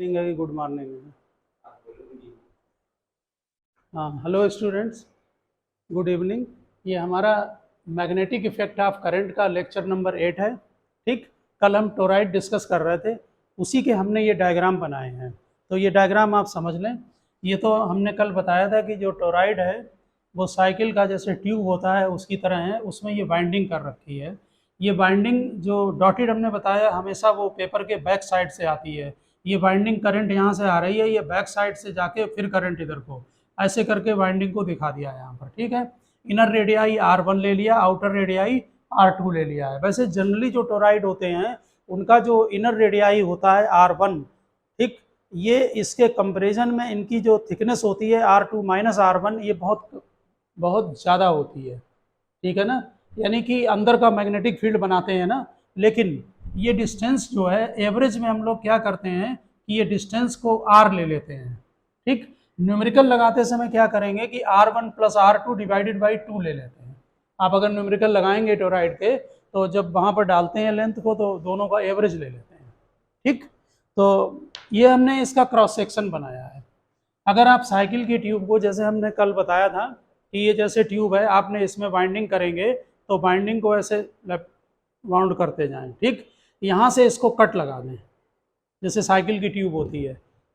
Evening है कि good morning है? हाँ, हेलो स्टूडेंट्स, गुड इवनिंग। ये हमारा मैग्नेटिक इफेक्ट ऑफ करंट का लेक्चर नंबर 8 है। ठीक, कल हम टोराइड डिस्कस कर रहे थे, उसी के हमने ये डायग्राम बनाए हैं। तो ये डायग्राम आप समझ लें। ये तो हमने कल बताया था कि जो टोराइड है वो साइकिल का जैसे ट्यूब होता है उसकी तरह है, उसमें ये बाइंडिंग कर रखी है। ये बाइंडिंग जो डॉटेड हमने बताया हमेशा वो पेपर के बैक साइड से आती है। ये बाइंडिंग करंट यहाँ से आ रही है, ये बैक साइड से जाके फिर करंट इधर को, ऐसे करके बाइंडिंग को दिखा दिया है यहाँ पर। ठीक है, इनर रेडियाई R1 ले लिया, आउटर रेडियाई R2 ले लिया है। वैसे जनरली जो टोराइड होते हैं उनका जो इनर रेडियाई होता है R1, ठीक, ये इसके कंपैरिजन में इनकी जो थिकनेस होती है R2 माइनस R1 ये बहुत बहुत ज़्यादा होती है। ठीक है ना, यानी कि अंदर का मैग्नेटिक फील्ड बनाते हैं ना। लेकिन ये डिस्टेंस जो है एवरेज में हम लोग क्या करते हैं कि ये डिस्टेंस को R ले लेते हैं। ठीक, न्यूमेरिकल लगाते समय क्या करेंगे कि R1 plus R2 divided by 2 ले लेते हैं। आप अगर न्यूमेरिकल लगाएंगे टोराइड के तो जब वहाँ पर डालते हैं लेंथ को तो दोनों का एवरेज ले लेते हैं। ठीक, तो ये हमने इसका क्रॉस सेक्शन बनाया है। अगर आप साइकिल की ट्यूब को, जैसे हमने कल बताया था कि ये जैसे ट्यूब है, आपने इसमें बाइंडिंग करेंगे तो बाइंडिंग को ऐसे वाउंड करते जाएं। ठीक, यहाँ से इसको कट लगा दें, जैसे साइकिल की ट्यूब होती है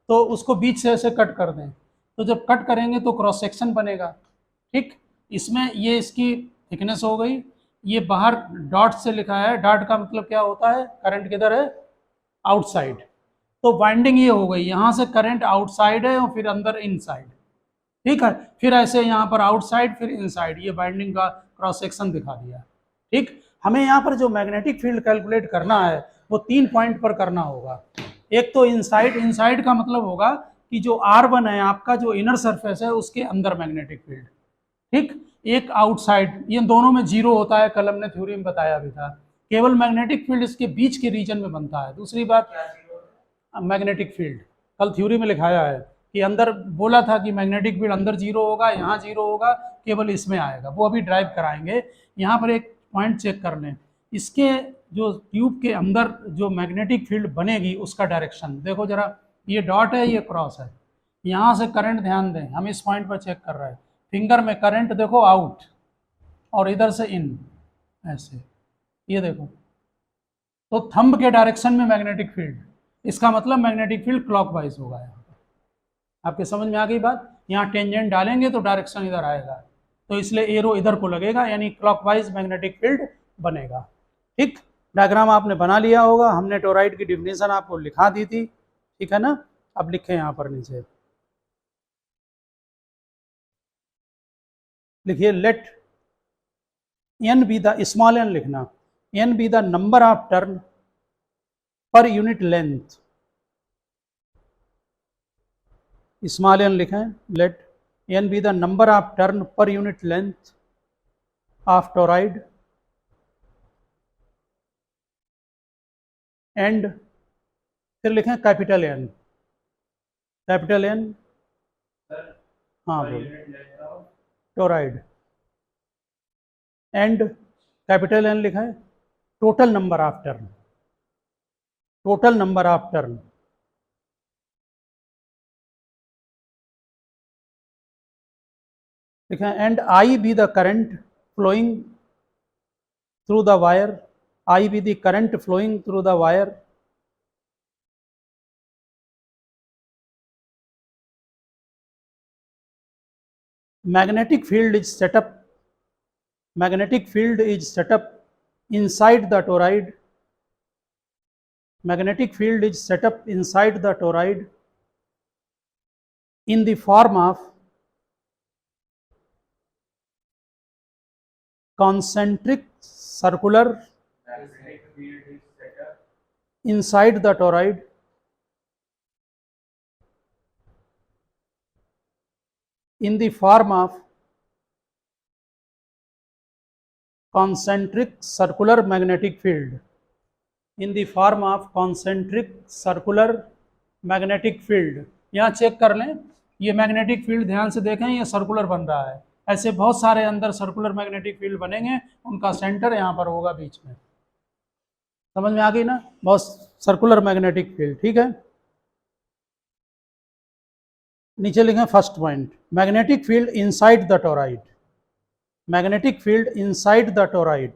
तो उसको बीच से ऐसे कट कर दें। तो जब कट करेंगे तो क्रॉस सेक्शन बनेगा। ठीक, इसमें ये इसकी थिकनेस हो गई। ये बाहर डॉट से लिखा है, डॉट का मतलब क्या होता है, करंट किधर है, आउटसाइड। तो बाइंडिंग ये हो गई, यहाँ से करंट आउटसाइड है और फिर अंदर इनसाइड। ठीक है, फिर ऐसे यहाँ पर आउटसाइड फिर इनसाइड, ये बाइंडिंग का क्रॉस सेक्शन दिखा दिया। ठीक, हमें यहाँ पर जो मैग्नेटिक फील्ड कैलकुलेट करना है वो 3 पॉइंट पर करना होगा। एक तो इनसाइड, इनसाइड का मतलब होगा कि जो R1 है आपका, जो इनर सरफेस है उसके अंदर मैग्नेटिक फील्ड। ठीक, एक आउटसाइड, ये दोनों में जीरो होता है, कल हमने थ्योरी में बताया भी था। केवल मैग्नेटिक फील्ड इसके बीच के रीजन में बनता है। दूसरी बात, मैग्नेटिक फील्ड कल थ्योरी में लिखाया है कि अंदर बोला था कि मैग्नेटिक फील्ड अंदर जीरो होगा, यहाँ जीरो होगा, केवल इसमें आएगा, वो अभी ड्राइव कराएंगे। यहाँ पर एक पॉइंट चेक कर लें, इसके जो ट्यूब के अंदर जो मैग्नेटिक फील्ड बनेगी उसका डायरेक्शन देखो जरा। ये डॉट है, ये क्रॉस है, यहाँ से करंट ध्यान दें, हम इस पॉइंट पर चेक कर रहे हैं। फिंगर में करंट देखो आउट और इधर से इन, ऐसे ये देखो। तो थंब के डायरेक्शन में मैग्नेटिक फील्ड, इसका मतलब मैग्नेटिक फील्ड क्लॉकवाइज होगा। यहाँ पर आपके समझ में आ गई बात। यहाँ टेंजेंट डालेंगे तो डायरेक्शन इधर आएगा, तो इसलिए एरो इधर को लगेगा, यानी क्लॉकवाइज मैग्नेटिक फील्ड बनेगा। ठीक, डायग्राम आपने बना लिया होगा, हमने टोराइड की डिफिनेशन आपको लिखा दी थी। ठीक है ना, अब लिखे यहाँ पर नीचे लिखिए, let n be the, small n लिखना, n be the number of turn per unit length. Small n लिखें, let n be the number of turn per unit length of toroid and, फिर लिखें कैपिटल N, कैपिटल N, हाँ बोलो, toroid and capital N लिखा है total number of turn, total number of turn लिखा है and I be the current flowing through the wire, I be the current flowing through the wire magnetic field is set up, magnetic field is set up inside the toroid, magnetic field is set up inside the toroid in the form of concentric circular, inside the toroid in the form of concentric circular magnetic field, in the form of concentric circular magnetic field। यहाँ check कर लें, ये magnetic field ध्यान से देखें, ये circular बन रहा है। ऐसे बहुत सारे अंदर सर्कुलर मैग्नेटिक फील्ड बनेंगे, उनका सेंटर यहाँ पर होगा बीच में। समझ में आ गई ना, बहुत सर्कुलर मैग्नेटिक फील्ड। ठीक है, नीचे लिखें first point, magnetic field inside the toroid, magnetic field inside the toroid,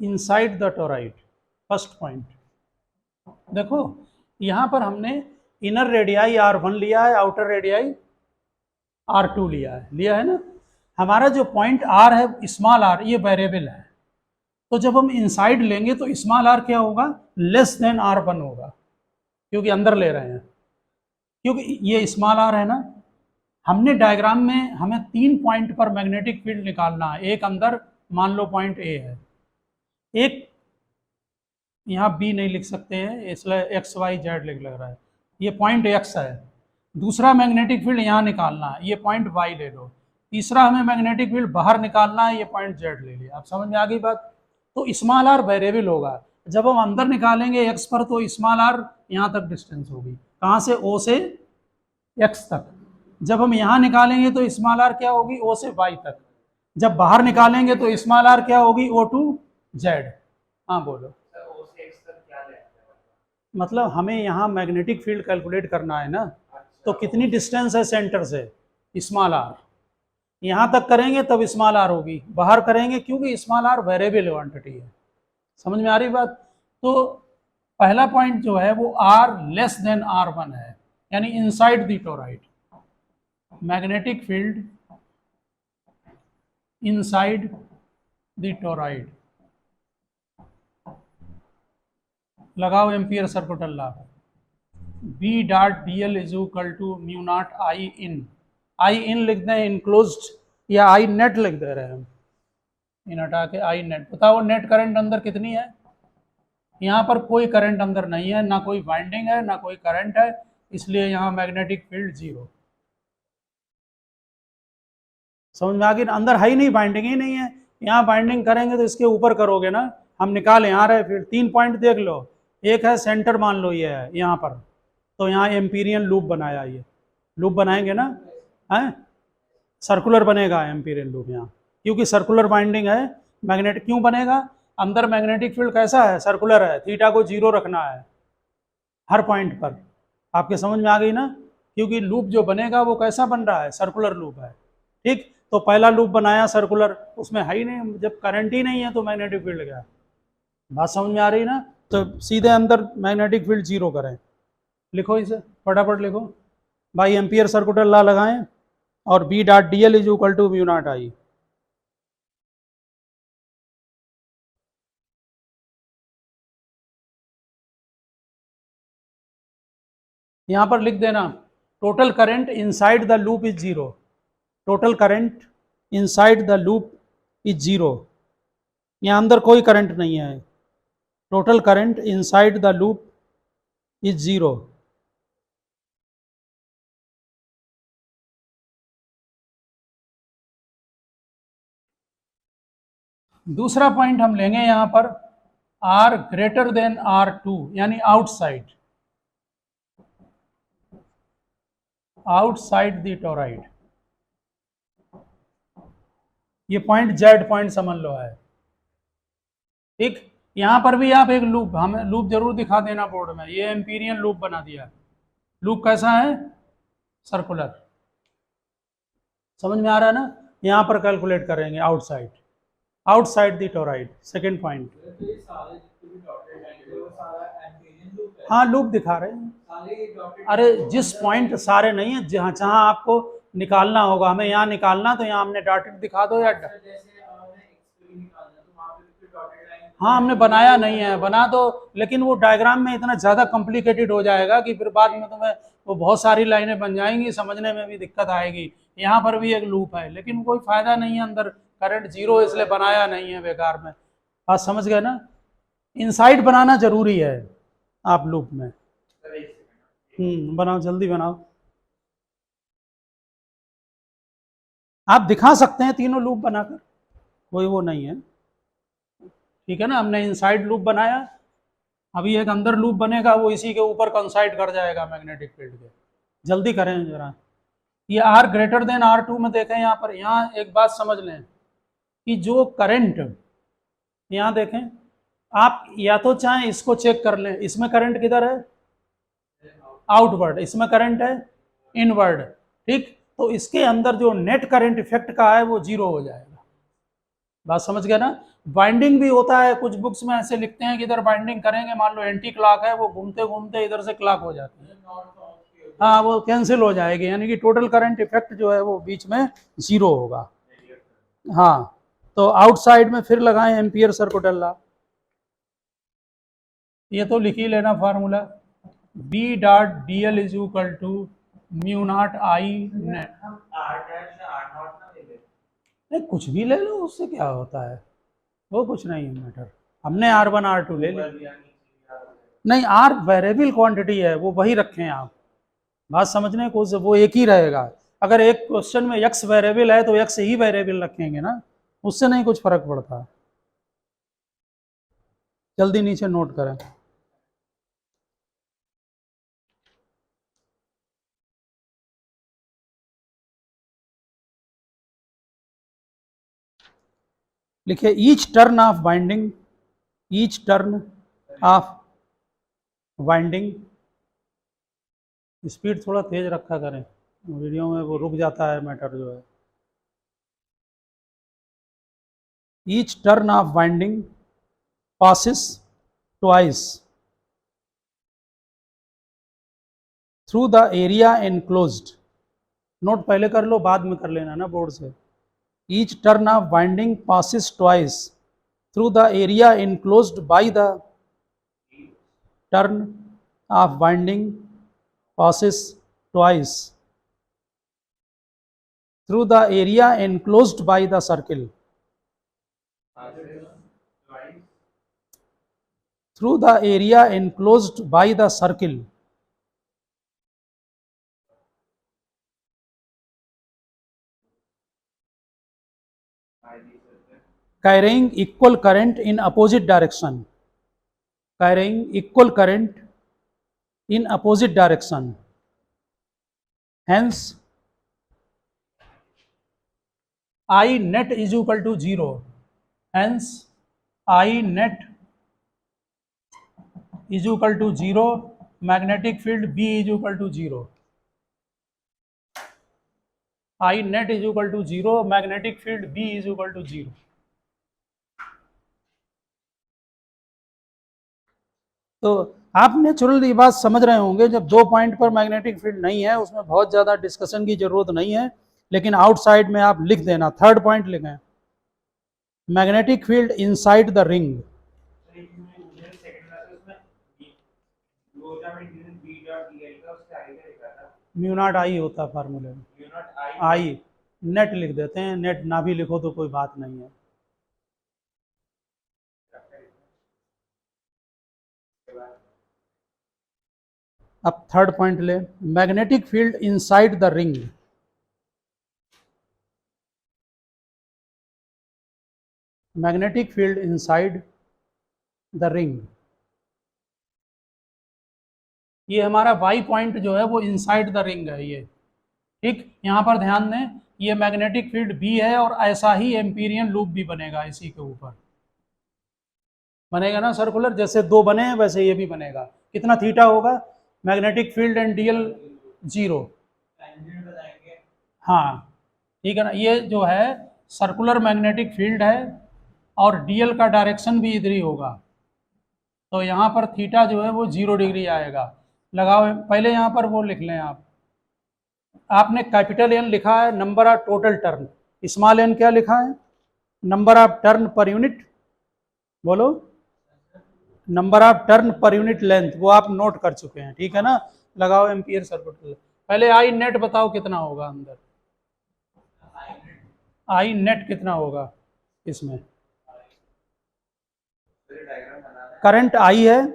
inside the toroid, first point. देखो यहां पर हमने इनर रेडियाई R1 लिया है, आउटर रेडियाई R2 लिया है ना। हमारा जो पॉइंट R है, स्मॉल r, ये वेरिएबल है, तो जब हम इनसाइड लेंगे तो स्मॉल r क्या होगा, लेस देन R1 होगा, क्योंकि अंदर ले रहे हैं, क्योंकि ये स्मॉल r है ना। हमने डायग्राम में हमें 3 पॉइंट पर मैग्नेटिक फील्ड निकालना है, एक अंदर मान लो पॉइंट A है, एक यहाँ B नहीं लिख सकते हैं इसलिए XYZ लिख लग रहा है, ये पॉइंट X है। दूसरा मैग्नेटिक फील्ड यहाँ निकालना है, ये पॉइंट Y ले लो। तीसरा हमें मैग्नेटिक फील्ड बाहर निकालना है, ये पॉइंट Z ले लिया। आप समझ में आ गई बात। तो स्मॉल r वेरिएबल होगा, जब हम अंदर निकालेंगे X पर तो स्मॉल r यहाँ तक डिस्टेंस होगी, कहाँ से, O से X तक। जब हम यहाँ निकालेंगे तो स्मॉल r क्या होगी, O से Y तक। जब बाहर निकालेंगे तो स्मॉल r क्या होगी, O to Z। हाँ बोलो। मतलब हमें यहाँ मैग्नेटिक फील्ड कैलकुलेट करना है ना, तो कितनी डिस्टेंस है सेंटर से, स्मॉल r। यहाँ तक करेंगे तब स्मॉल r होगी, बाहर करेंगे क्योंकि स्मॉल r वेरिएबल क्वांटिटी है। समझ में आ रही बात। तो पहला पॉइंट जो है वो r लेस देन R1 है, यानी inside the toroid, magnetic field inside the toroid. लगाओ ampere circular law, B dot D L is equal to mu naught I in. I in लिखते हैं इनक्लोज्ड, या आई नेट लिख दे रहे हैं हम, इन हटा के आई नेट। बताओ नेट करंट अंदर कितनी है, यहाँ पर कोई करंट अंदर नहीं है, ना कोई वाइंडिंग है ना कोई करंट है, इसलिए यहाँ मैग्नेटिक फील्ड 0। समझ में आ गई। अंदर है ही नहीं, बाइंडिंग ही नहीं है। यहाँ बाइंडिंग करेंगे तो इसके ऊपर करोगे ना। हम निकाले यहाँ रहे फील्ड, 3 पॉइंट देख लो, एक है सेंटर मान लो ये है यहाँ पर, तो यहाँ एम्पीरियन लूप बनाया, ये लूप बनाएंगे ना, है सर्कुलर बनेगा एम्पीरियन लूप यहाँ, क्योंकि सर्कुलर बाइंडिंग है। मैग्नेटिक क्यों बनेगा, अंदर मैग्नेटिक फील्ड कैसा है, सर्कुलर है, थीटा को 0 रखना है हर पॉइंट पर। आपके समझ में आ गई ना, क्योंकि लूप जो बनेगा वो कैसा बन रहा है, सर्कुलर लूप है। ठीक, तो पहला लूप बनाया सर्कुलर, उसमें है ही नहीं, जब करंट ही नहीं है तो मैग्नेटिक फील्ड क्या। बात समझ में आ रही ना। तो सीधे अंदर मैग्नेटिक फील्ड 0 करें, लिखो इसे फटाफट लिखो, बाई एम्पियर सर्कुलर लॉ लगाएं, और B dot D L is equal to mu naught I. यहाँ पर लिख देना, total current inside the loop is 0, total current inside the loop is 0। यहाँ अंदर कोई करंट नहीं है, total current inside the loop is 0। दूसरा पॉइंट हम लेंगे यहाँ पर, R ग्रेटर देन R2, यानी आउटसाइड, आउटसाइड द टोराइड। ये पॉइंट Z पॉइंट समझ लो है। ठीक, यहाँ पर भी आप एक लूप, हमें लूप जरूर दिखा देना बोर्ड में, ये एम्पीरियन लूप बना दिया। लूप कैसा है, सर्कुलर। समझ में आ रहा है ना। यहाँ पर कैलकुलेट करेंगे outside, outside the toroid, second point. हाँ लूप दिखा रहे हैं, अरे जिस पॉइंट, सारे नहीं है, जहाँ जहाँ आपको निकालना होगा, हमें यहाँ निकालना, तो यहाँ हमने डॉटेड दिखा दो, या हाँ हमने बनाया नहीं है, बना दो, लेकिन वो डायग्राम में इतना ज़्यादा कॉम्प्लिकेटेड हो जाएगा कि फिर बाद में तुम्हें वो बहुत सारी लाइनें बन जाएंगी, समझने में भी दिक्कत आएगी। यहाँ पर भी एक लूप है, लेकिन कोई फायदा नहीं है, अंदर करंट 0 इसलिए बनाया नहीं है बेकार में। बात समझ गए ना। इनसाइड बनाना जरूरी है आप लूप में। बनाओ जल्दी बनाओ। आप दिखा सकते हैं तीनों लूप बनाकर, कोई वो नहीं है। ठीक है ना, हमने इनसाइड लूप बनाया, अभी एक अंदर लूप बनेगा, वो इसी के ऊपर कंसाइड कर जाएगा मैग्नेटिक फील्ड के। जल्दी करें जरा। ये R ग्रेटर देन R2 में देखें, यहाँ पर, यहाँ एक बात समझ लें कि जो करंट यहाँ देखें, आप या तो चाहें इसको चेक कर लें, इसमें करंट किधर है, आउटवर्ड, इसमें करंट है इनवर्ड, ठीक। तो इसके अंदर जो नेट करंट इफेक्ट का है वो जीरो हो जाएगा। बात समझ गए ना। बाइंडिंग भी होता है, कुछ बुक्स में ऐसे लिखते हैं कि इधर बाइंडिंग करेंगे, मान लो एंटी क्लॉक है, वो घूमते घूमते इधर से क्लॉक हो जाती है, हाँ वो कैंसिल हो जाएगी, यानी कि टोटल करंट इफेक्ट जो है वो बीच में जीरो होगा। हाँ, तो आउटसाइड में फिर लगाएं एम्पियर सर्कुलर लॉ, ये तो लिख ही लेना formula, B dot D L is equal to mu naught I net. नहीं कुछ भी ले लो, उससे क्या होता है, वो कुछ नहीं है मैटर, हमने R1 R2 ले लिया। नहीं, आर वेरिएबल क्वांटिटी है, वो वही रखें आप, बात समझने को, वो एक ही रहेगा। अगर एक क्वेश्चन में x वेरिएबल है तो x ही वेरिएबल रखेंगे ना, उससे नहीं कुछ फर्क पड़ता। जल्दी नीचे नोट करें। लिखिए each turn off binding, each turn off binding, speed थोड़ा तेज रखा करें, वीडियो में वो रुक जाता है मैटर जो है। Each turn off binding passes twice through the area enclosed, note पहले कर लो, बाद में कर लेना ना बोर्ड से। each turn of winding passes twice through the area enclosed by the turn of winding passes twice through the area enclosed by the circle, through the area enclosed by the circle, carrying equal current in opposite direction, carrying equal current in opposite direction, hence I net is equal to 0, hence I net is equal to 0, magnetic field B is equal to 0, I net is equal to 0, magnetic field B is equal to 0। तो आप natural ये बात समझ रहे होंगे, जब दो point पर मैग्नेटिक फील्ड नहीं है उसमें बहुत ज़्यादा डिस्कशन की जरूरत नहीं है, लेकिन आउटसाइड में आप लिख देना, थर्ड पॉइंट लिखें, magnetic field inside the ring, mu naught I होता फार्मूले में, आई नेट लिख देते हैं, नेट ना भी लिखो तो कोई बात नहीं है। अब थर्ड पॉइंट ले, magnetic field inside the ring, magnetic field inside the ring, ये हमारा वाई पॉइंट जो है वो इनसाइड द रिंग है ये, ठीक। यहाँ पर ध्यान दें, ये मैग्नेटिक फील्ड बी है और ऐसा ही एम्पीरियन लूप भी बनेगा इसी के ऊपर, बनेगा ना सर्कुलर, जैसे दो बने हैं वैसे ये भी बनेगा। कितना थीटा होगा, मैग्नेटिक फील्ड एंड डीएल 0, हाँ ठीक है ना। ये जो है सर्कुलर मैग्नेटिक फील्ड है और डीएल का डायरेक्शन भी इधर ही होगा, तो यहाँ पर थीटा जो है वो 0 डिग्री आएगा। लगाओ पहले यहाँ पर वो लिख लें आप, आपने कैपिटल एन लिखा है number of total turn, small N क्या लिखा है, number of turn per unit, बोलो number of turn per unit length, वो आप नोट कर चुके हैं, ठीक है ना। लगाओ एम्पियर सर्कुलर, पहले आई नेट बताओ कितना होगा अंदर, आई नेट कितना होगा इसमें, करंट आई है,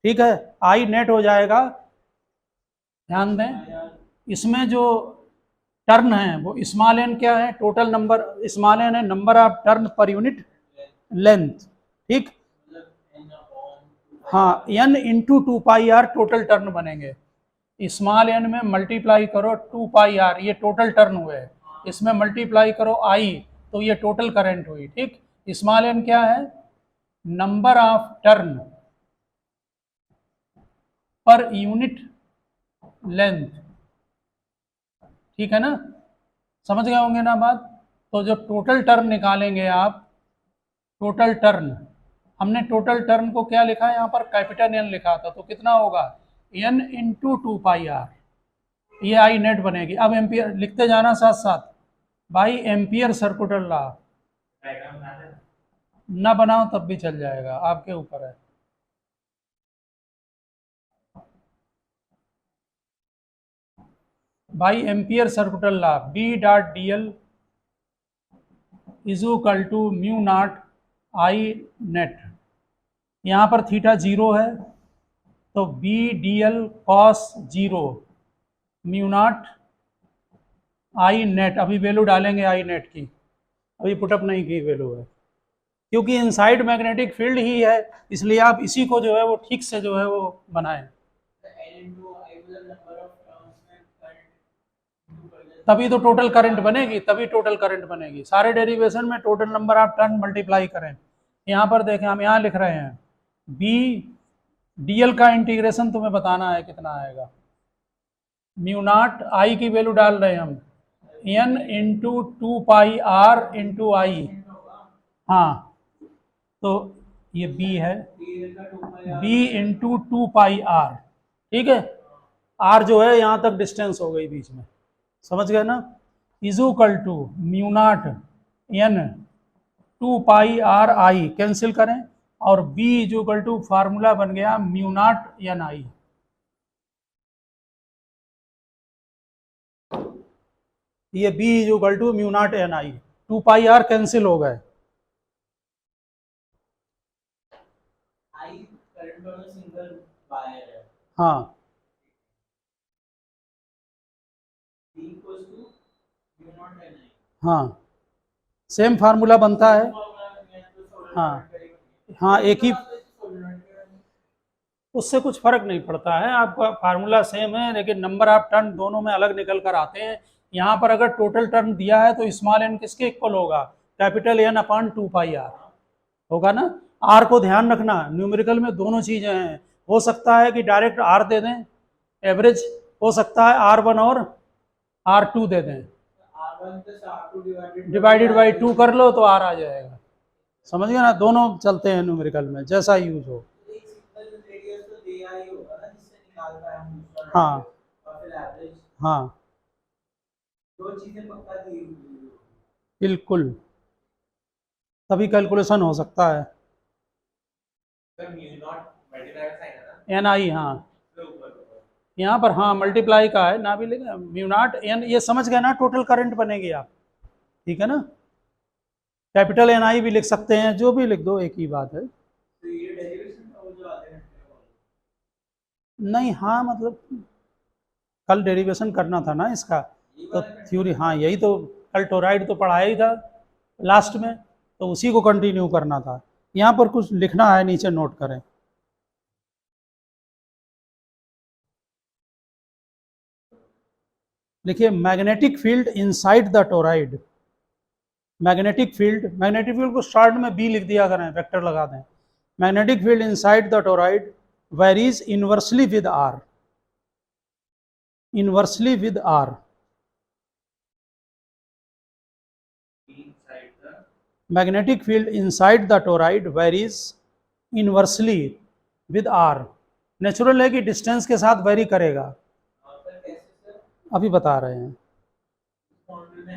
ठीक है, आई नेट हो जाएगा। ध्यान दें इसमें जो टर्न है वो स्मॉल एन क्या है, टोटल नंबर, स्मॉल एन है number of turn per unit length, ठीक। हाँ, N into 2πr total turn बनेंगे, स्मॉल एन में मल्टीप्लाई करो 2πr, ये टोटल टर्न हुए, इसमें मल्टीप्लाई करो आई, तो ये टोटल करंट हुई, ठीक। स्मॉल एन क्या है? Number of turn per unit length, ठीक है ना? समझ गए होंगे ना बात? तो जब टोटल टर्न निकालेंगे आप, टोटल टर्न, हमने टोटल टर्न को क्या लिखा है यहाँ पर? कैपिटल एन लिखा था, तो कितना होगा? एन इंटू 2 पाई आर, ये आई नेट बनेगी। अब एम्पियर लिखते जाना साथ साथ, बाई एम्पियर सर्कुलर लॉ। ना बनाओ तब भी चल जाएगा, आपके ऊपर है। By ampere circular law, B dot D L is equal to mu naught I net. यहाँ पर थीटा 0 है, तो B D L cos 0 mu naught I net. अभी वैल्यू डालेंगे आई नेट की, अभी पुटअप नहीं की वैल्यू है, क्योंकि इनसाइड मैग्नेटिक फील्ड ही है, इसलिए आप इसी को जो है वो ठीक से जो है वो बनाएं, तभी तो टोटल करंट बनेगी, तभी टोटल करंट बनेगी। सारे डेरिवेशन में total number of turn multiply करें। यहाँ पर देखें, हम यहाँ लिख रहे हैं बी डीएल का इंटीग्रेशन तुम्हें बताना है कितना आएगा। म्यू नॉट आई की वैल्यू डाल रहे हैं हम, N into 2 pi R into I. हाँ, तो ये बी है, बी इंटू 2 पाई आर, ठीक है। आर जो है यहाँ तक डिस्टेंस हो गई बीच में, समझ गए ना? Is equal to mu naught N 2 pi R I, cancel करें, और बी इजूकल टू फार्मूला बन गया म्यू नॉट एन आई। ये B is equal to mu naught N I, 2 pi R cancel हो गए। हाँ, हाँ, सेम फार्मूला बनता है। हाँ, हाँ, एक ही, उससे कुछ फर्क नहीं पड़ता है, आपका फार्मूला सेम है, लेकिन नंबर ऑफ टर्न दोनों में अलग निकल कर आते हैं। यहाँ पर अगर टोटल टर्न दिया है तो स्मॉल एन किसके इक्वल होगा? Capital N upon 2 pi R होगा ना। आर को ध्यान रखना, न्यूमेरिकल में दोनों चीजें हैं। हो सकता है कि डायरेक्ट आर दे दें एवरेज, हो सकता है R1 और R2 दे दें, डिवाइडेड बाई 2 कर लो तो आर आ जाएगा। समझ गए ना? दोनों चलते हैं न्यूमेरिकल में, जैसा यूज हो। हाँ, हाँ, बिल्कुल, तभी कैलकुलेशन हो सकता है। एन आई, हाँ, यहाँ पर हाँ मल्टीप्लाई का है ना, भी लिखा म्यू नॉट एन, ये समझ गए ना? टोटल करंट बनेगी आप, ठीक है ना? कैपिटल एन आई भी लिख सकते हैं, जो भी लिख दो एक ही बात है। नहीं, हाँ, मतलब कल डेरिवेशन करना था ना इसका, तो थ्योरी, हाँ यही तो, कल टोराइड तो पढ़ाया ही था लास्ट में, तो उसी को कंटिन्यू करना था। यहाँ पर कुछ लिखना है, नीचे नोट करें। लिखिए magnetic field inside the toroid. Magnetic field को शॉर्ट में बी लिख दिया करें, वेक्टर लगा दें। Magnetic field inside the toroid varies inversely with R, inversely with R. Magnetic field inside the toroid varies inversely with R. Natural है कि distance के साथ वेरी करेगा, अभी बता रहे हैं,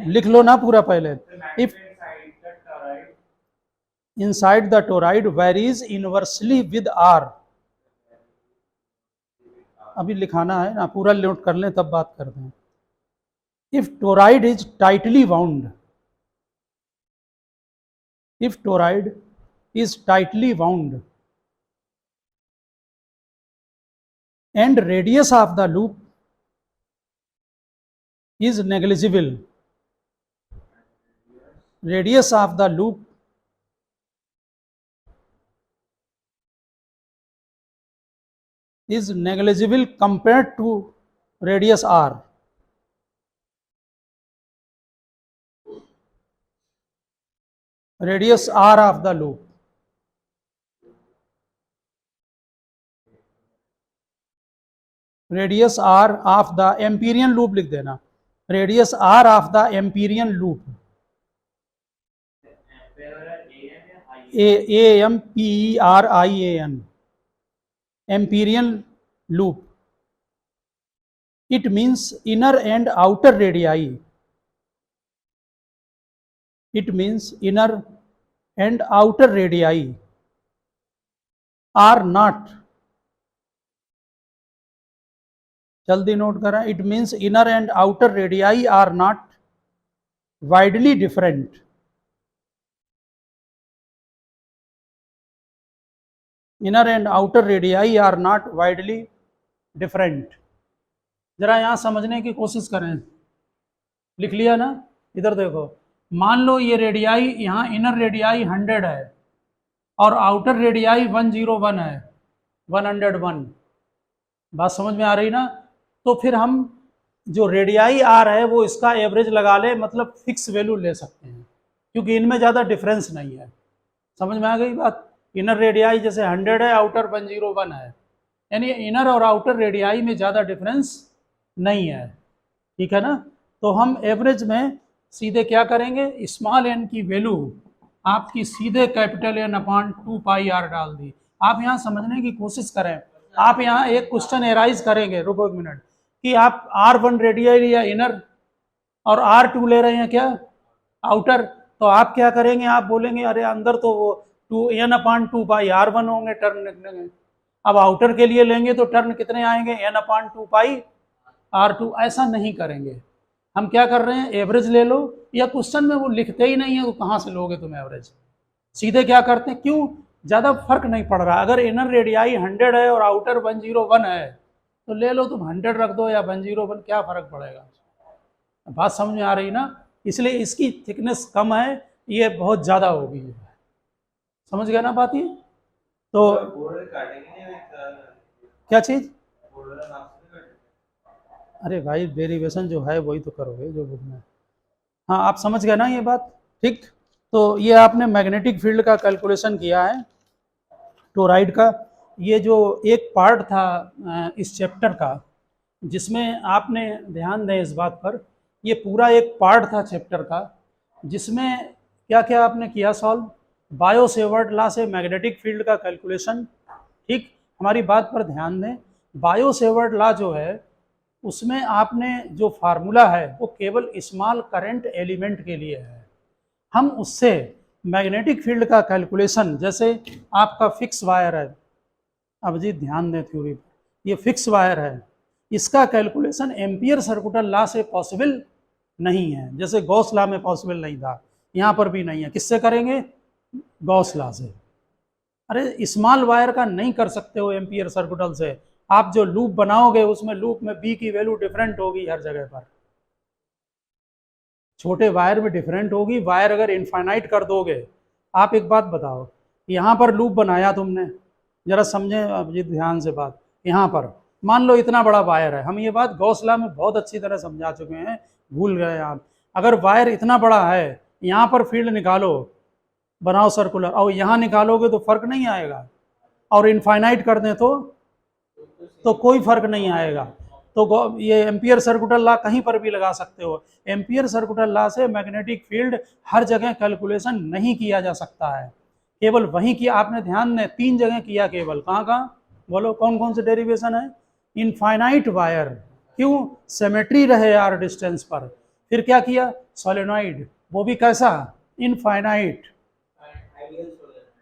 लिख लो ना पूरा पहले। If inside the toroid varies inversely with R, अभी लिखाना है ना, पूरा नोट कर लें तब बात करते हैं। If toroid is tightly bound, if toride is tightly wound and radius of the loop is negligible, radius of the loop is negligible compared to radius r, radius R of the loop, radius R of the Amperian loop लिख देना, radius R of the Amperian loop, AMPERIAN, Amperian loop. It means inner and outer radii. It means inner and outer radii are not, जल्दी note करें, it means inner and outer radii are not widely different. Inner and outer radii are not widely different. जरा यहां समझने की कोशिश करें, लिख लिया ना, इधर देखो, मान लो ये रेडियाई, यहाँ इनर रेडियाई 100 है और आउटर रेडियाई 101 है, 101, बात समझ में आ रही ना? तो फिर हम जो रेडियाई आर है वो इसका एवरेज लगा ले, मतलब फिक्स वैल्यू ले सकते हैं क्योंकि इनमें ज़्यादा डिफरेंस नहीं है. समझ में आ गई बात? इनर रेडियाई जैसे 100 है, आउटर 101 है, यानी इनर और आउटर रेडियाई में ज़्यादा डिफरेंस नहीं है. ठीक है ना? तो हम एवरेज में सीधे क्या करेंगे, स्मॉल एन की वैल्यू आपकी सीधे कैपिटल एन अपॉन 2πr डाल दी. आप यहाँ समझने की कोशिश करें, आप यहाँ एक क्वेश्चन एराइज करेंगे, रुको एक मिनट, कि आप R1 रेडियाई या इनर और R2 ले रहे हैं क्या आउटर, तो आप क्या करेंगे, आप बोलेंगे अरे अंदर तो वो 2n/2πr1 होंगे टर्न निकलेंगे. अब आउटर के लिए लेंगे तो टर्न कितने आएंगे, n/2πr2. ऐसा नहीं करेंगे, हम क्या कर रहे हैं, एवरेज ले लो, या क्वेश्चन में वो लिखते ही नहीं है तो कहाँ से लोगे तुम एवरेज, सीधे क्या करते हैं, क्यों, ज़्यादा फर्क नहीं पड़ रहा. अगर इनर रेडियाई 100 है और आउटर 101 है तो ले लो तुम, 100 रख दो या 101, क्या फ़र्क पड़ेगा. बात समझ में आ रही ना? इसलिए इसकी थिकनेस कम है, ये बहुत ज़्यादा होगी. समझ गया ना बात? ये तो क्या चीज़, अरे भाई डेरिवेशन जो है वही तो करोगे जो बुक में. हाँ, आप समझ गए ना ये बात? ठीक. तो ये आपने मैग्नेटिक फील्ड का कैलकुलेशन किया है टोराइड का. ये जो एक पार्ट था इस चैप्टर का जिसमें आपने ध्यान दें इस बात पर, ये पूरा एक पार्ट था चैप्टर का जिसमें क्या क्या आपने किया सॉल्व, बायो सेवर्ट लॉ से मैग्नेटिक फील्ड का कैलकुलेशन. ठीक, हमारी बात पर ध्यान दें, बायो सेवर्ट लॉ जो है उसमें आपने जो फार्मूला है वो केवल स्मॉल करंट एलिमेंट के लिए है. हम उससे मैग्नेटिक फील्ड का कैलकुलेशन, जैसे आपका फिक्स वायर है, अब जी ध्यान दें थ्योरी पर, ये फिक्स वायर है, इसका कैलकुलेशन एम्पियर सर्कुलर लॉ से पॉसिबल नहीं है. जैसे गॉस लॉ में पॉसिबल नहीं था, यहाँ पर भी नहीं है. किससे करेंगे, गॉस लॉ से. अरे स्मॉल वायर का नहीं कर सकते हो एम्पियर सर्कुलर से. आप जो लूप बनाओगे उसमें लूप में बी की वैल्यू डिफरेंट होगी हर जगह पर, छोटे वायर में डिफरेंट होगी. वायर अगर इनफाइनाइट कर दोगे, आप एक बात बताओ, यहाँ पर लूप बनाया तुमने, जरा समझें अब जी ध्यान से बात. यहाँ पर मान लो इतना बड़ा वायर है, हम ये बात गॉस लॉ में बहुत अच्छी तरह समझा चुके हैं, भूल गए आप. अगर वायर इतना बड़ा है, यहाँ पर फील्ड निकालो, बनाओ सर्कुलर, और यहाँ निकालोगे तो फर्क नहीं आएगा, और इनफाइनाइट कर दें तो कोई फर्क नहीं आएगा. तो ये एम्पियर सर्कुलर लॉ कहीं पर भी लगा सकते हो. एम्पियर सर्कुलर लॉ से मैग्नेटिक फील्ड हर जगह कैलकुलेशन नहीं किया जा सकता है, केवल वहीं की. आपने ध्यान दें 3 जगह किया केवल, कहाँ कहाँ बोलो, कौन कौन से डेरिवेशन है, इनफाइनाइट वायर, क्यों, सिमेट्री रहे आर डिस्टेंस पर. फिर क्या किया, सोलेनॉइड, वो भी कैसा, इनफाइनाइट.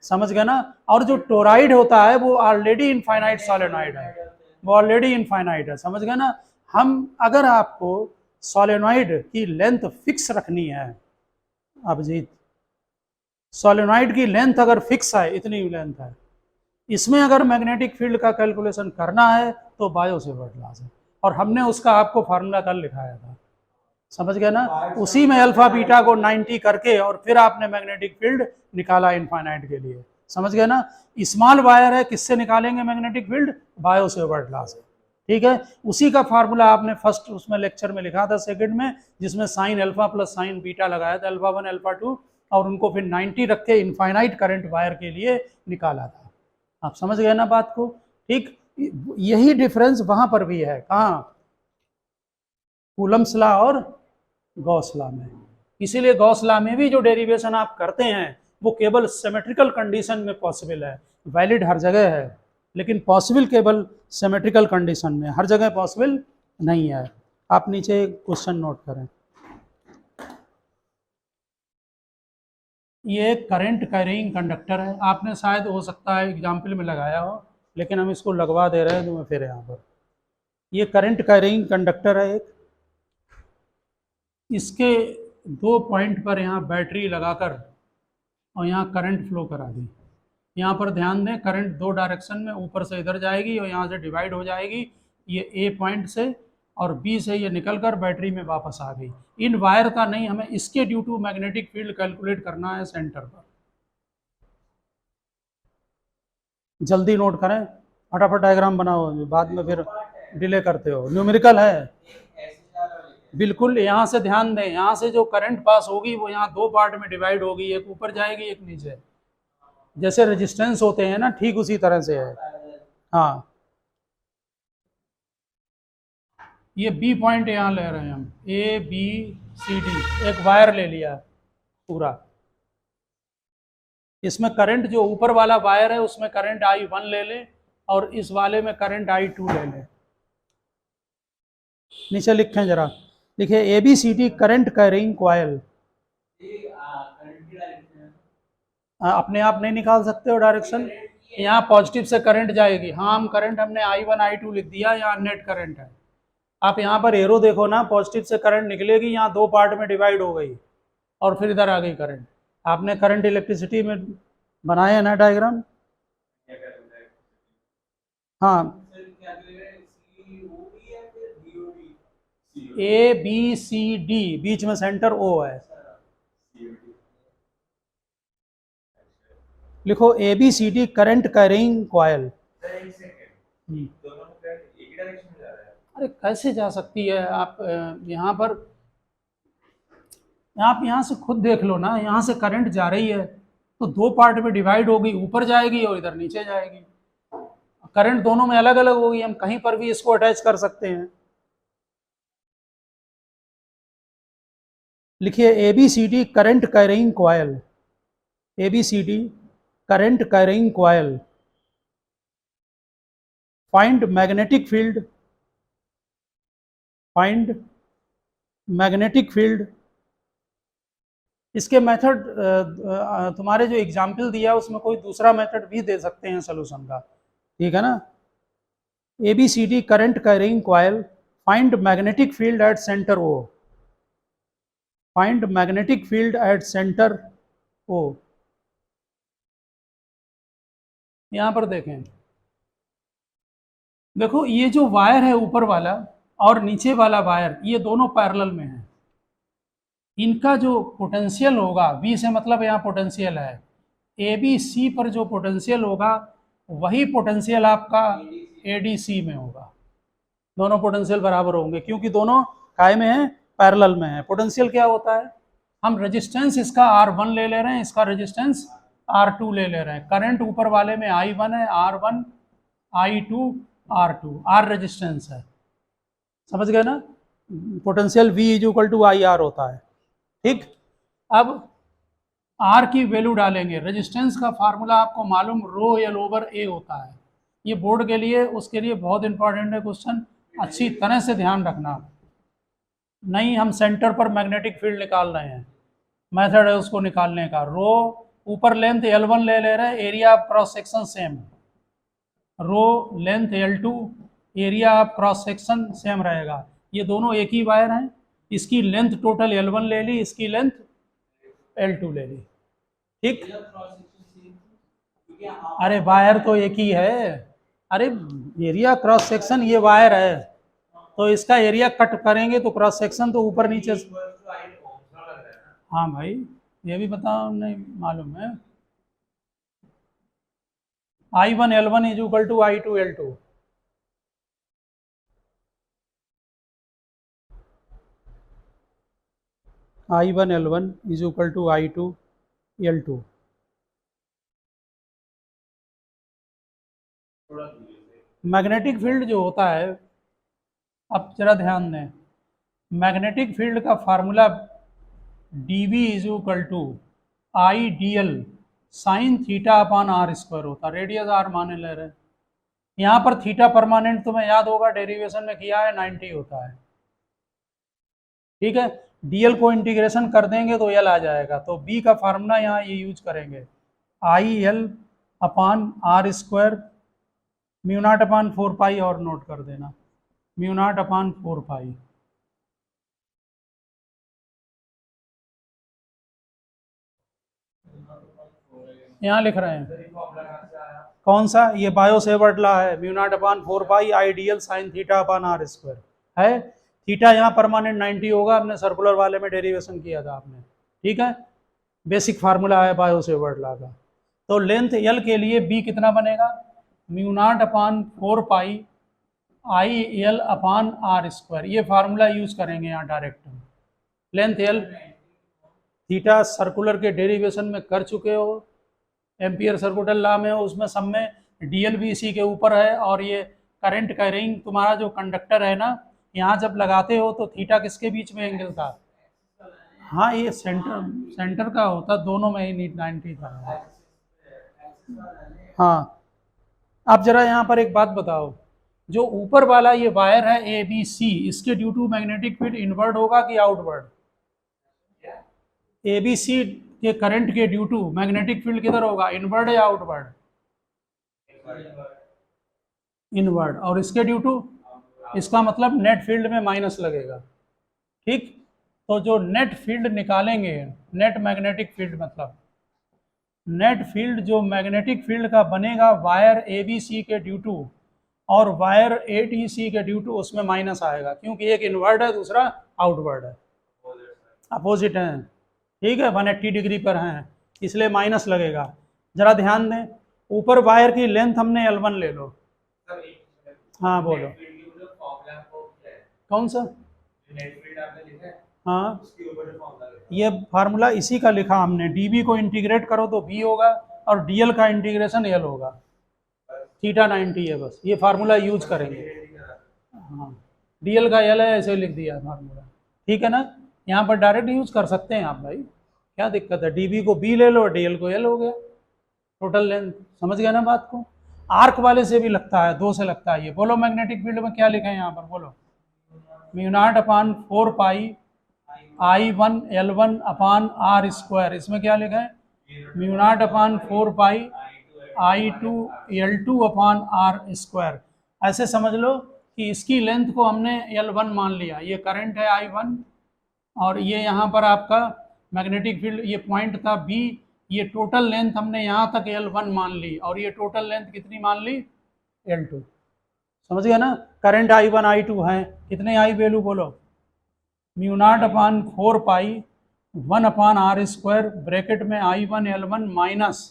समझ गए ना? और जो टोराइड होता है वो ऑलरेडी इनफाइनाइट सोलेनॉइड है, वो ऑलरेडी इनफाइनाइट है. समझ गए ना? हम अगर आपको सोलेनॉइड की लेंथ फिक्स रखनी है, अभिजीत, सोलेनॉइड की लेंथ अगर फिक्स है, इतनी लेंथ है, इसमें अगर मैग्नेटिक फील्ड का कैलकुलेशन करना है तो बायो सेवर्ट लॉ से, और हमने उसका आपको फार्मूला कल लिखाया था. समझ गए ना? उसी में अल्फा बीटा को 90 करके और फिर आपने मैग्नेटिक फील्ड निकाला इनफाइनाइट के लिए. समझ गए ना? स्मॉल वायर है, किससे निकालेंगे magnetic field, bio Savart law से. ठीक है, उसी का फार्मूला आपने फर्स्ट उसमें लेक्चर में लिखा था, सेकंड में, जिसमें sine alpha plus sign beta लगाया था, अल्फा 1 अल्फा 2 और उनको फिर 90 रख के इनफाइनाइट करंट वायर के लिए निकाला था। आप समझ गए ना बात को? ठीक, यही डिफरेंस वहां पर भी है। कहाँ? कूलम्स लॉ और गॉस लॉ में। इसीलिए गॉस लॉ में भी जो डेरिवेशन आप करते हैं वो केवल सिमेट्रिकल कंडीशन में पॉसिबल है, वैलिड हर जगह है, लेकिन पॉसिबल केवल सिमेट्रिकल कंडीशन में, हर जगह पॉसिबल नहीं है। आप नीचे क्वेश्चन नोट करें। ये करंट कैरिंग कंडक्टर है, आपने शायद हो सकता है एग्जाम्पल में लगाया हो, लेकिन हम इसको लगवा दे रहे हैं तो मैं फिर यहाँ पर। ये करंट कैरिंग कंडक्टर है एक, इसके 2 पॉइंट पर यहाँ बैटरी लगाकर और यहाँ करंट फ्लो करा दी। यहाँ पर ध्यान दें, करंट 2 डायरेक्शन में, ऊपर से इधर जाएगी और यहाँ से डिवाइड हो जाएगी, ये ए पॉइंट से, और बी से ये निकलकर बैटरी में वापस आ गई। इन वायर का नहीं, हमें इसके due to magnetic field calculate करना है सेंटर पर। जल्दी नोट करें, फटाफट डायग्राम बनाओ, बाद में फिर डिले करते हो। न्यूमेरिकल है बिल्कुल। यहाँ से ध्यान दें, यहाँ से जो करंट पास होगी वो यहाँ 2 पार्ट में डिवाइड होगी, एक ऊपर जाएगी एक नीचे, जैसे रेजिस्टेंस होते हैं ना, ठीक उसी तरह से है। हाँ, ये बी पॉइंट यहाँ ले रहे हैं हम, ए बी सी डी, एक वायर ले लिया पूरा। इसमें करंट जो ऊपर वाला वायर है उसमें करंट I1 ले लें, और इस वाले में करंट I2 ले लें। नीचे लिखें जरा, लिखे A B C D current carrying coil. अपने आप नहीं निकाल सकते हो डायरेक्शन, यहाँ पॉजिटिव से करंट जाएगी। हाँ, हम करंट हमने I1 I2 लिख दिया, यहाँ नेट करंट है। आप यहाँ पर एरो देखो ना, पॉजिटिव से करंट निकलेगी, यहाँ 2 पार्ट में डिवाइड हो गई और फिर इधर आ गई करंट। आपने करंट इलेक्ट्रिसिटी में बनाया ना डायग्राम? हाँ, ए बी सी डी, बीच में सेंटर ओ है। लिखो A B C D current carrying coil. अरे कैसे जा सकती है? आप यहाँ पर, आप यहाँ से खुद देख लो ना, यहाँ से करंट जा रही है तो 2 पार्ट में डिवाइड होगी, ऊपर जाएगी और इधर नीचे जाएगी। करंट दोनों में अलग अलग होगी, हम कहीं पर भी इसको अटैच कर सकते हैं। लिखिए A B C D current carrying coil, A B C D current carrying coil. Find magnetic field, find magnetic field. इसके मेथड, तुम्हारे जो एग्जाम्पल दिया उसमें कोई दूसरा मेथड भी दे सकते हैं सोल्यूशन का, ठीक है ना? A B C D current carrying coil, find magnetic field at centre O, find magnetic field at centre O. यहां पर देखें, देखो ये जो वायर है ऊपर वाला और नीचे वाला वायर, ये दोनों पैरेलल में है। इनका जो पोटेंशियल होगा, V से मतलब यहाँ पोटेंशियल है, ए बी सी पर जो पोटेंशियल होगा वही पोटेंशियल आपका ADC में होगा। दोनों पोटेंशियल बराबर होंगे क्योंकि दोनों काय में है, पैरेलल में है। पोटेंशियल क्या होता है? हम रेजिस्टेंस इसका R1 ले रहे हैं, इसका रेजिस्टेंस R2 ले रहे हैं। करंट ऊपर वाले में I1 है, R1 I2 R2, R resistance है। समझ गए ना? पोटेंशियल V = IR होता है। ठीक, अब R की वैल्यू डालेंगे। रेजिस्टेंस का फार्मूला आपको मालूम, ρL/A होता है। ये बोर्ड के लिए, उसके लिए बहुत इंपॉर्टेंट है क्वेश्चन, अच्छी तरह से ध्यान रखना। नहीं, हम सेंटर पर मैग्नेटिक फील्ड निकाल रहे हैं, मेथड है उसको निकालने का। रो ऊपर लेंथ L1 ले रहे हैं, area of cross section same. Rho length L2, area of cross section same रहेगा। ये दोनों एक ही वायर हैं, इसकी लेंथ टोटल L1 ले ली, इसकी लेंथ L2 ले ली। ठीक, अरे वायर तो एक ही है। अरे एरिया क्रॉस सेक्शन, ये वायर है तो इसका एरिया कट करेंगे तो क्रॉस सेक्शन तो ऊपर नीचे। हाँ भाई, ये भी बताओ, नहीं मालूम है। I1 L1 = I2 L2। I1 L1 = I2 L2। Magnetic field जो होता है, अब जरा ध्यान दें, मैग्नेटिक फील्ड का formula dV is equal to I D L sine theta upon R square होता है। रेडियस आर माने ले रहे हैं, यहाँ पर थीटा परमानेंट तुम्हें याद होगा, डेरिवेशन में किया है, 90 होता है। ठीक है, डीएल को इंटीग्रेशन कर देंगे तो एल आ जाएगा, तो बी का फार्मूला यहाँ ये यूज करेंगे, I L upon R square mu naught upon 4 pi, और नोट कर देना म्यू नॉट अपान 4 पाई। यहाँ लिख रहे हैं कौन सा, ये बायो सेवर्ट लॉ है, mu naught upon 4 pi I D L sine theta upon R square है। थीटा यहाँ परमानेंट 90 होगा, हमने सर्कुलर वाले में डेरिवेशन किया था आपने। ठीक है, बेसिक फार्मूला है बायो सेवर्ट लॉ का। तो लेंथ एल के लिए बी कितना बनेगा, mu naught upon 4 pi I L upon R square, ये फार्मूला यूज करेंगे यहाँ direct. Length L, theta circular के डेरिवेशन में कर चुके हो, एम्पियर सर्कुलर लॉ में हो, उसमें सब में डीएल भी इसी के ऊपर है। और ये करंट कैरिंग तुम्हारा जो कंडक्टर है ना, यहाँ जब लगाते हो तो थीटा किसके बीच में एंगल था, हाँ ये सेंटर का होता, दोनों में ही 90 था। हाँ, आप जरा यहाँ पर एक बात बताओ, जो ऊपर वाला ये वायर है ए बी सी, इसके due to magnetic field inward होगा कि आउटवर्ड, ए बी सी के करंट के ड्यू टू मैग्नेटिक फील्ड किधर होगा, इनवर्ड या आउटवर्ड, इनवर्ड। और इसके ड्यू टू, इसका मतलब नेट फील्ड में माइनस लगेगा। ठीक, तो जो नेट फील्ड निकालेंगे, नेट मैग्नेटिक फील्ड मतलब नेट फील्ड जो मैग्नेटिक फील्ड का बनेगा वायर ए बी सी के ड्यू टू और वायर ए टी सी के ड्यू टू, उसमें माइनस आएगा, क्योंकि एक इनवर्ड है दूसरा आउटवर्ड है, अपोजिट है। ठीक है, 180 डिग्री पर हैं, इसलिए माइनस लगेगा। जरा ध्यान दें, ऊपर वायर की लेंथ हमने L1 ले लो। हाँ बोलो, कौन सा, हाँ ये फार्मूला इसी का लिखा हमने, dB को इंटीग्रेट करो तो B होगा और dl का इंटीग्रेशन L होगा, थीटा 90 है, बस ये फार्मूला यूज करेंगे। हाँ, dl का L है, ऐसे लिख दिया फार्मूला। ठीक है ना, यहाँ पर डायरेक्ट यूज कर सकते हैं आप भाई, क्या दिक्कत है, dB को B ले लो, dl को L हो गया, टोटल लेंथ। समझ गया ना बात को। आर्क वाले से भी लगता है, 2 से लगता है ये। बोलो मैग्नेटिक फील्ड में क्या लिखा है यहाँ पर, बोलो mu naught upon 4 pi I1 L1 upon R square, इसमें क्या लिखा है, mu naught upon 4 pi I2 L2 upon R square. ऐसे समझ लो कि इसकी लेंथ को हमने L1 मान लिया, ये करंट है I1 और ये यहाँ पर आपका मैग्नेटिक फील्ड, ये पॉइंट था B, ये टोटल लेंथ हमने यहाँ तक L1 मान ली और ये टोटल लेंथ कितनी मान ली, L2। समझ गया ना, करंट I1 I2 है, कितने आई वैल्यू बोलो, mu naught upon 4 pi 1 upon R square, bracket में I1 L1 minus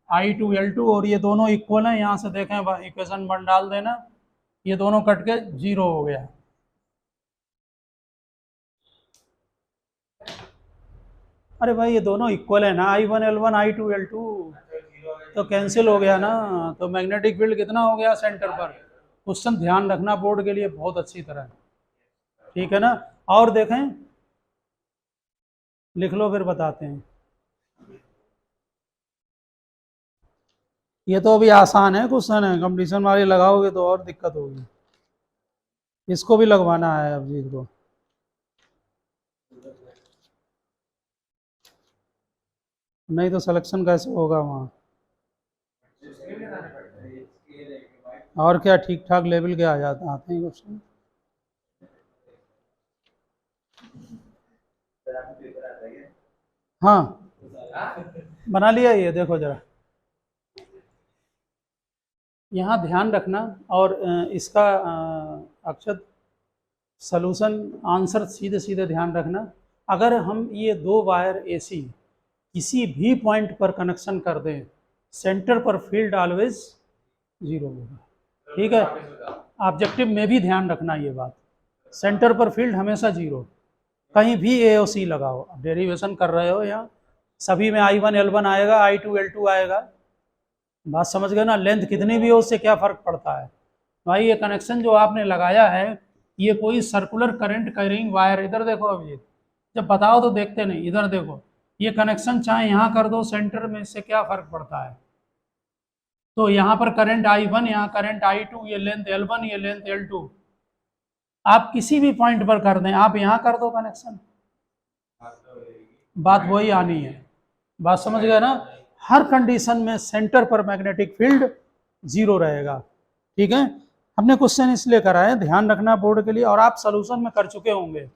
I2 L2, और ये दोनों इक्वल हैं, यहाँ से देखें इक्वेशन 1 डाल देना, ये दोनों कट के 0 हो गया। अरे भाई ये दोनों इक्वल है ना, I1 L1 I2 L2, तो कैंसिल हो गया ना, तो मैग्नेटिक फील्ड कितना हो गया सेंटर पर। क्वेश्चन ध्यान रखना बोर्ड के लिए बहुत अच्छी तरह, ठीक है ना। और देखें, लिख लो फिर बताते हैं। ये तो अभी आसान है क्वेश्चन है, कंपटीशन वाले लगाओगे तो और दिक्कत होगी, इसको भी लगवाना है अब जीत को। नहीं तो सिलेक्शन कैसे होगा वहाँ, और क्या ठीक ठाक लेवल के आ जाते आते हैं क्वेश्चन। हाँ बना लिया, ये देखो जरा यहाँ ध्यान रखना, और इसका अक्षर सलूशन आंसर सीधे सीधे ध्यान रखना। अगर हम ये 2 वायर AC किसी भी पॉइंट पर कनेक्शन कर दें, सेंटर पर फील्ड ऑलवेज 0 होगा। ठीक है, ऑब्जेक्टिव में भी ध्यान रखना ये बात, सेंटर पर फील्ड हमेशा 0, कहीं भी A और C लगाओ, डेरिवेशन कर रहे हो या सभी में I1 L1 आएगा, I2 L2 आएगा। बात समझ गए ना? लेंथ कितनी भी हो उससे क्या फ़र्क पड़ता है भाई। ये कनेक्शन जो आपने लगाया है ये कोई सर्कुलर करंट कैरिंग वायर, इधर देखो अभी, जब बताओ तो देखते नहीं, इधर देखो, ये कनेक्शन चाहे यहाँ कर दो सेंटर में, इससे क्या फ़र्क पड़ता है। तो यहाँ पर करंट I1, यहाँ करंट I2, ये लेंथ L1, ये लेंथ L2, आप किसी भी पॉइंट पर कर दें, आप यहाँ कर दो कनेक्शन, बात वही आनी है। बात समझ गए ना? हर कंडीशन में सेंटर पर मैग्नेटिक फील्ड 0 रहेगा। ठीक है, हमने क्वेश्चन इसलिए करा है, ध्यान रखना बोर्ड के लिए, और आप सोल्यूशन में कर चुके होंगे,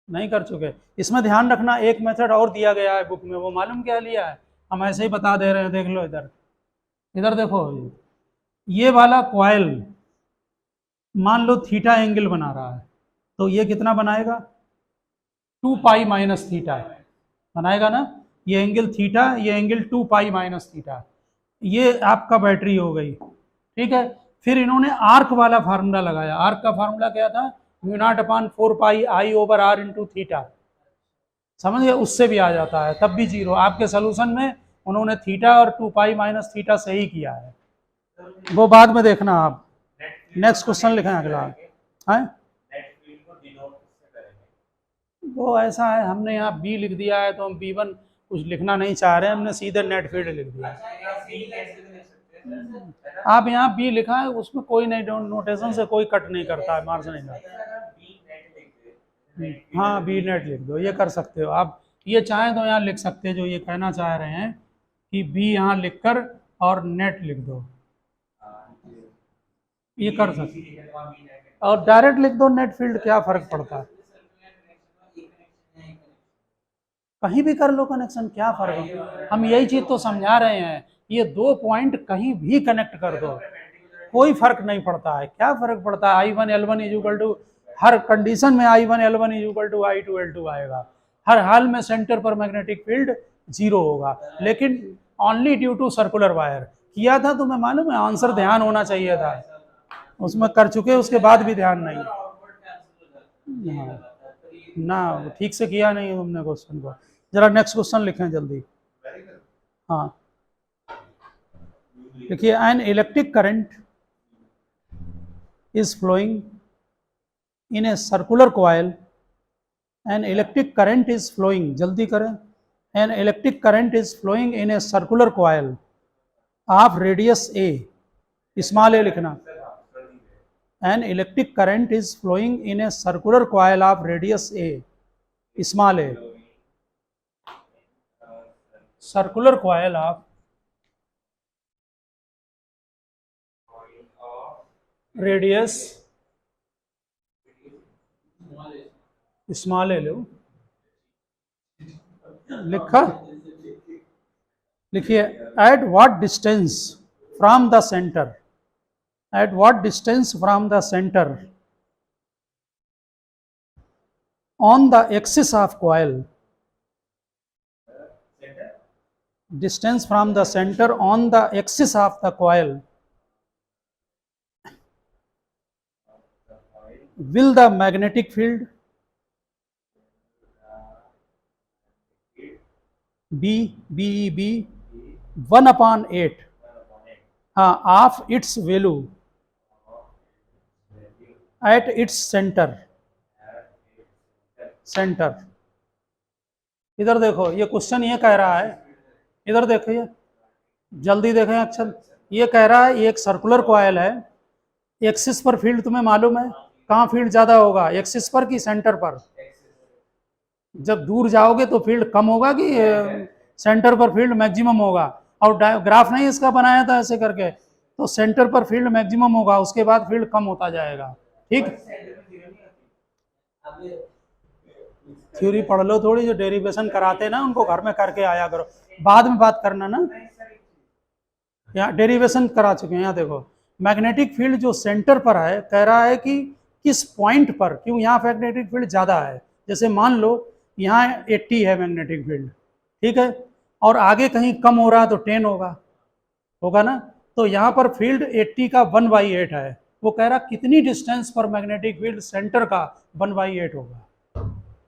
नहीं कर चुके? इसमें ध्यान रखना, एक मेथड और दिया गया है बुक में, वो मालूम क्या लिया है, हम ऐसे ही बता दे रहे हैं, देख लो इधर, इधर देखो, ये वाला कॉइल मान लो थीटा एंगल बना रहा है, तो ये कितना बनाएगा, 2 पाई माइनस थीटा बनाएगा ना, ये एंगल थीटा, ये एंगल 2 पाई माइनस थीटा, ये आपका बैटरी हो गई। ठीक है, फिर इन्होंने आर्क वाला फार्मूला लगाया। आर्क का फार्मूला क्या था, μ0/4 पाई I/r इंटू थीटा, समझ गए? उससे भी आ जाता है, तब भी 0। आपके सोल्यूशन में उन्होंने थीटा और 2 पाई माइनस थीटा से ही किया है, वो बाद में देखना आप। नेक्स्ट क्वेश्चन लिखें अगला है, वो ऐसा है, हमने यहाँ बी लिख दिया है तो हम B1 कुछ लिखना नहीं चाह रहे हैं, हमने सीधे नेट फील्ड लिख दिया। आप यहाँ बी लिखा है, उसमें कोई नहीं, नोटेशन से कोई कट नहीं करता है, मार्क्स नहीं लगता। हाँ, बी नेट लिख दो, ये कर सकते हो आप। ये चाहें तो यहाँ लिख सकते हैं, जो ये कहना चाह रहे हैं कि बी यहाँ लिखकर और नेट लिख दो, ये कर सकते, और डायरेक्ट लिख दो नेट फील्ड, क्या फर्क पड़ता है, कहीं भी कर लो कनेक्शन, क्या फर्क है। हम यही चीज तो समझा रहे हैं, ये 2 पॉइंट कहीं भी कनेक्ट कर दो, कोई फर्क नहीं पड़ता है। क्या फर्क पड़ता है, I1 L1 is equal to, हर कंडीशन में I1 L1 is equal to I2 L2 आएगा, हर हाल में सेंटर पर मैग्नेटिक फील्ड 0 होगा, लेकिन only due to circular wire. किया था तुम्हें मालूम है, आंसर ध्यान होना चाहिए था, उसमें कर चुके, उसके बाद भी ध्यान नहीं। हाँ ना, ठीक से किया नहीं तुमने क्वेश्चन को। जरा नेक्स्ट क्वेश्चन लिखें जल्दी। हाँ देखिए, an electric current is flowing in a circular coil, an electric current is flowing, जल्दी करें, an electric current is flowing in a circular coil of radius a, small a लिखना, an electric current is flowing in a circular coil of radius a, small a, circular coil of radius small a लो, लिखा, लिखिए, at what distance from the centre, at what distance from the centre on the axis of coil, distance from the center on the axis of the coil, will the magnetic field be 1/8 of its value at its center, इधर देखो, ये question ये कह रहा है, इधर देखिए, जल्दी देखें अक्षर, ये कह रहा है एक सर्कुलर कॉइल है, एक्सिस पर फील्ड तुम्हें मालूम है, कहाँ फील्ड ज्यादा होगा, एक्सिस पर कि सेंटर पर? जब दूर जाओगे तो फील्ड कम होगा कि सेंटर पर फील्ड मैक्सिमम होगा, और ग्राफ नहीं इसका बनाया था ऐसे करके, तो सेंटर पर फील्ड मैक्सिमम होगा, उसके बाद फील्ड कम होता जाएगा। ठीक, थ्योरी पढ़ लो थोड़ी, जो डेरिवेशन कराते हैं ना उनको घर में करके आया करो, बाद में बात करना ना, यहाँ डेरिवेशन करा चुके हैं। यहाँ देखो, मैग्नेटिक फील्ड जो सेंटर पर है, कह रहा है कि किस पॉइंट पर, क्यों यहाँ मैग्नेटिक फील्ड ज़्यादा है, जैसे मान लो यहाँ 80 है मैग्नेटिक फील्ड, ठीक है, और आगे कहीं कम हो रहा है तो 10 होगा ना, तो यहाँ पर फील्ड 80 का 1/8 है, वो कह रहा कितनी डिस्टेंस पर मैग्नेटिक फील्ड सेंटर का 1/8 होगा,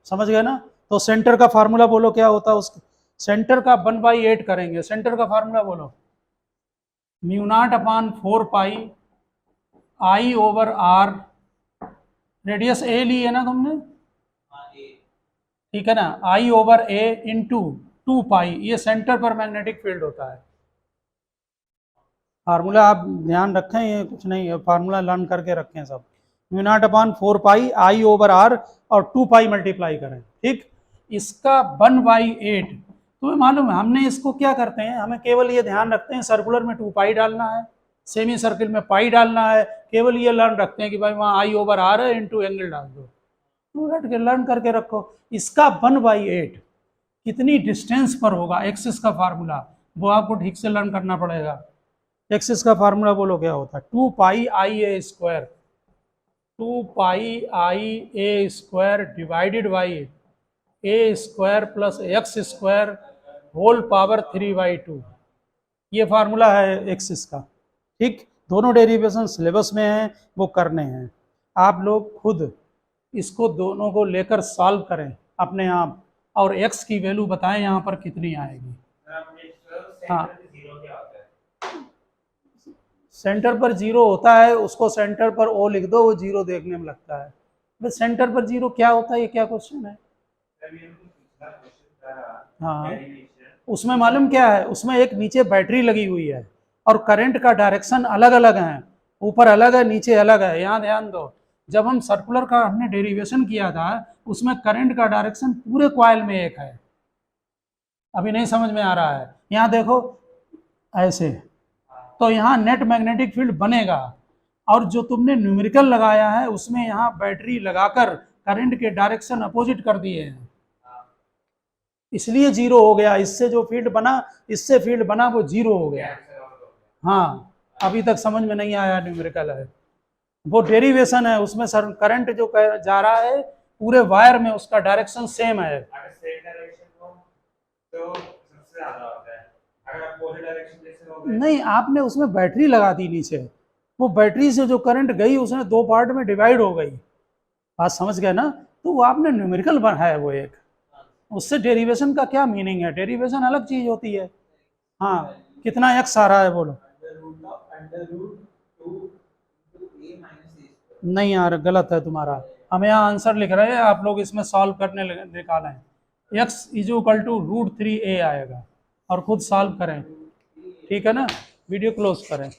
समझ गए ना? तो सेंटर का फार्मूला बोलो क्या होता है उसका, सेंटर का 1/8 करेंगे, सेंटर का फार्मूला बोलो, μ0/4 आई ओवर आर, रेडियस ए ली है ना तुमने, ठीक है ना, आई ओवर ए इंटू 2 पाई, ये सेंटर पर मैग्नेटिक फील्ड होता है। फार्मूला आप ध्यान रखें, ये कुछ नहीं है, फार्मूला लर्न करके रखें सब। μ0/4 पाई आई ओवर आर और 2 पाई मल्टीप्लाई करें, ठीक। इसका 1/8 तुम्हें मालूम है, हमने इसको क्या करते हैं, हमें केवल ये ध्यान रखते हैं सर्कुलर में 2 पाई डालना है, सेमी सर्किल में पाई डालना है, केवल ये लर्न रखते हैं कि भाई वहाँ आई ओवर आर है इंटू एंगल डाल दो, तो लर्न करके रखो। इसका 1/8 कितनी डिस्टेंस पर होगा, एक्सिस का फार्मूला वो आपको ठीक से लर्न करना पड़ेगा। एक्सिस का फार्मूला बोलो क्या होता है, 2 pi I A square, 2 pi I A square divided by A square plus X square whole power 3/2, ये फार्मूला है एक्सिस का, ठीक। दोनों डेरिवेशन सिलेबस में हैं, वो करने हैं, आप लोग खुद इसको दोनों को लेकर सॉल्व करें अपने आप, और x की वैल्यू बताएं यहाँ पर कितनी आएगी। हाँ, सेंटर पर 0 होता है, उसको सेंटर पर ओ लिख दो, वो 0 देखने में लगता है, बस सेंटर पर 0 क्या होता है, ये क्या क्वेश्चन है। हाँ, उसमें मालूम क्या है, उसमें एक नीचे बैटरी लगी हुई है और करंट का डायरेक्शन अलग अलग है, ऊपर अलग है नीचे अलग है। यहाँ ध्यान दो, जब हम सर्कुलर का हमने डेरिवेशन किया था उसमें करंट का डायरेक्शन पूरे कॉइल में एक है, अभी नहीं समझ में आ रहा है, यहाँ देखो ऐसे, तो यहाँ नेट मैग्नेटिक फील्ड बनेगा, और जो तुमने न्यूमेरिकल लगाया है उसमें यहाँ बैटरी लगाकर करंट के डायरेक्शन अपोजिट कर दिए हैं, इसलिए 0 हो गया, इससे जो फील्ड बना, इससे फील्ड बना वो 0 हो गया। हाँ, अभी तक समझ में नहीं आया, न्यूमेरिकल है वो डेरिवेशन है, उसमें सर करंट जो जा रहा है पूरे वायर में उसका डायरेक्शन सेम है। नहीं, आपने उसमें बैटरी लगा दी नीचे, वो बैटरी से जो करंट गई उसने 2 पार्ट में डिवाइड हो गई, बात समझ गए ना, तो वो आपने न्यूमेरिकल बना है वो एक, उससे डेरिवेशन का क्या मीनिंग है, डेरिवेशन अलग चीज होती है। हाँ, कितना x आ रहा है बोलो, नहीं यार गलत है तुम्हारा, हम यहाँ आंसर लिख रहे हैं, आप लोग इसमें सॉल्व करने निकालें, x = √3a आएगा, और खुद सॉल्व करें, ठीक है ना। वीडियो क्लोज करें।